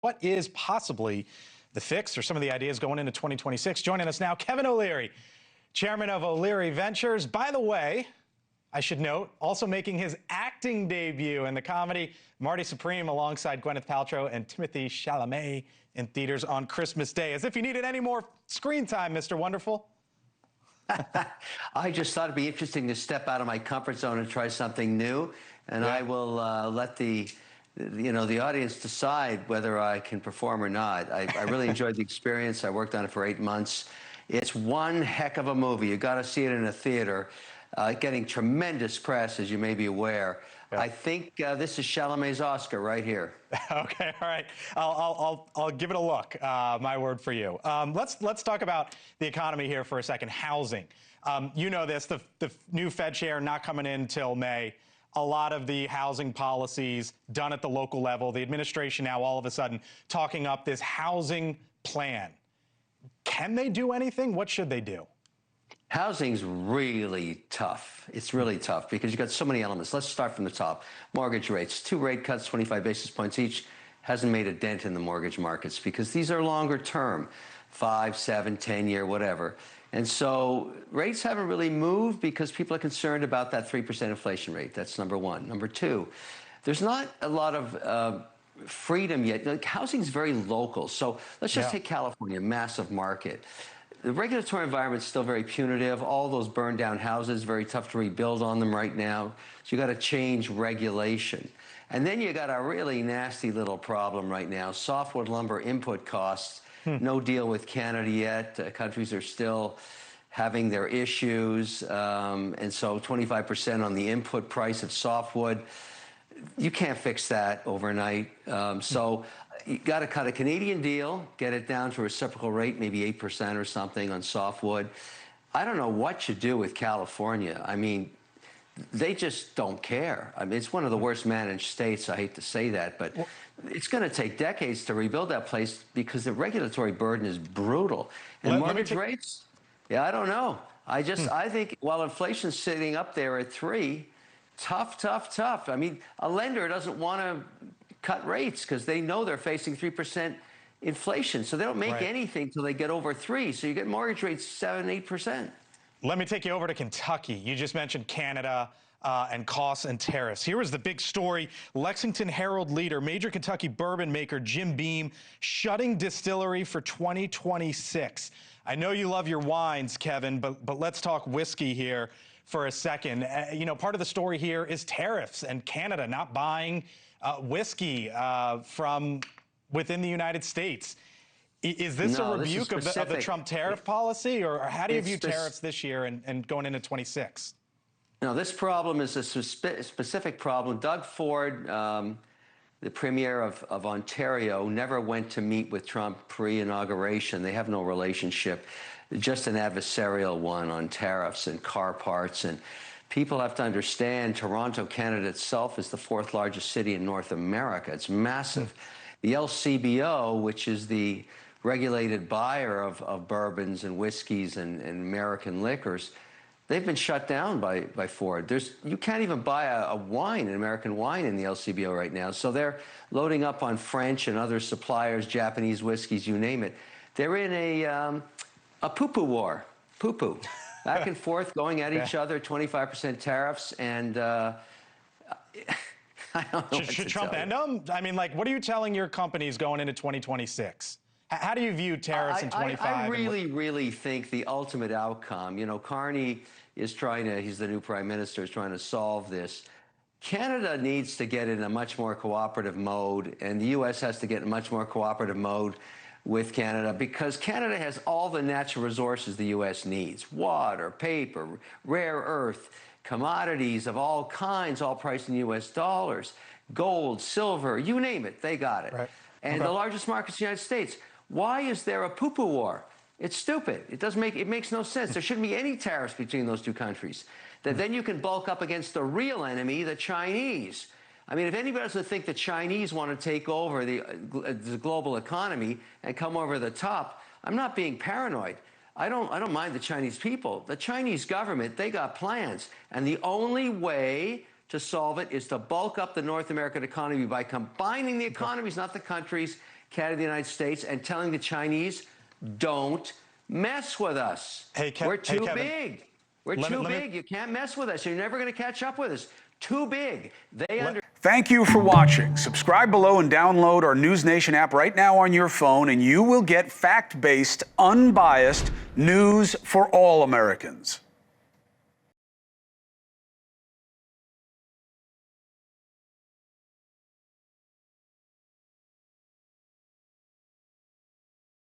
What is possibly the fix or some of the ideas going into 2026? Joining us now, Kevin O'Leary, chairman of O'Leary Ventures. By the way, I should note, also making his acting debut in the comedy Marty Supreme alongside Gwyneth Paltrow and Timothée Chalamet in theaters on Christmas Day. As if you needed any more screen time, Mr. Wonderful. I just thought it'd be interesting to step out of my comfort zone and try something new, and I will let the audience decide whether I can perform or not. I really enjoyed the experience. I worked on it for 8 months. It's one heck of a movie. You got to see it in a theater. Getting tremendous press, as you may be aware. Yeah. I think this is Chalamet's Oscar right here. Okay, all right. I'll give it a look. My word for you. Let's talk about the economy here for a second. Housing. You know this. The new Fed chair not coming in till May. A lot of the housing policies done at the local level. The administration now all of a sudden talking up this housing plan. Can they do anything? What should they do? Housing's really tough. It's really tough because you've got so many elements. Let's start from the top. Mortgage rates, 2 rate cuts, 25 basis points each, hasn't made a dent in the mortgage markets because these are longer term, 5, 7, 10-year, whatever. And so rates haven't really moved because people are concerned about that 3% inflation rate. That's number one. Number two, there's not a lot of freedom yet. Like, housing's very local. So let's just take California, massive market. The regulatory environment's still very punitive. All those burned down houses, very tough to rebuild on them right now. So you got to change regulation. And then you got a really nasty little problem right now. Softwood lumber input costs. No deal with Canada yet. Countries are still having their issues. And so 25% on the input price of softwood. You can't fix that overnight. So you got to cut a Canadian deal, get it down to a reciprocal rate, maybe 8% or something on softwood. I don't know what you do with California. I mean, they just don't care. I mean, it's one of the worst managed states. I hate to say that, but it's going to take decades to rebuild that place because the regulatory burden is brutal. And mortgage rates? Yeah, I don't know. I think while inflation's sitting up there at 3, tough. I mean, a lender doesn't want to cut rates because they know they're facing 3% inflation. So they don't make anything till they get over 3. So you get mortgage rates 7, 8%. Let me take you over to Kentucky. You just mentioned Canada and costs and tariffs. Here was the big story. Lexington Herald leader, major Kentucky bourbon maker Jim Beam, shutting distillery for 2026. I know you love your wines, Kevin, but let's talk whiskey here for a second. Part of the story here is tariffs and Canada not buying whiskey from within the United States. Is this a rebuke of the Trump tariff policy, or how do you view tariffs this year and going into 26? No, this problem is a specific problem. Doug Ford, the premier of Ontario, never went to meet with Trump pre-inauguration. They have no relationship, just an adversarial one on tariffs and car parts. And people have to understand Toronto, Canada itself is the 4th largest city in North America. It's massive. The LCBO, which is the regulated buyer of bourbons and whiskeys and American liquors, they've been shut down by Ford. You can't even buy a wine, an American wine in the LCBO right now. So they're loading up on French and other suppliers, Japanese whiskeys, you name it. They're in a poo-poo war, back and forth, going at each other, 25% tariffs, and I don't know. Should Trump end them? I mean, what are you telling your companies going into 2026? How do you view tariffs in 25? I really think the ultimate outcome, Carney is he's the new prime minister, is trying to solve this. Canada needs to get in a much more cooperative mode, and the U.S. has to get in a much more cooperative mode with Canada because Canada has all the natural resources the U.S. needs: water, paper, rare earth, commodities of all kinds, all priced in U.S. dollars, gold, silver, you name it, they got it. And the largest market's the United States. Why is there a poo-poo war? It's stupid. It makes no sense. There shouldn't be any tariffs between those two countries. Then you can bulk up against the real enemy, the Chinese. I mean, if anybody doesn't think the Chinese want to take over the global economy and come over the top, I'm not being paranoid. I don't mind the Chinese people. The Chinese government, they got plans. And the only way to solve it is to bulk up the North American economy by combining the economies, not the countries, Canada, the United States, and telling the Chinese, don't mess with us. We're too big. We're too big. You can't mess with us. You're never going to catch up with us. Too big. Thank you for watching. Subscribe below and download our NewsNation app right now on your phone, and you will get fact-based, unbiased news for all Americans.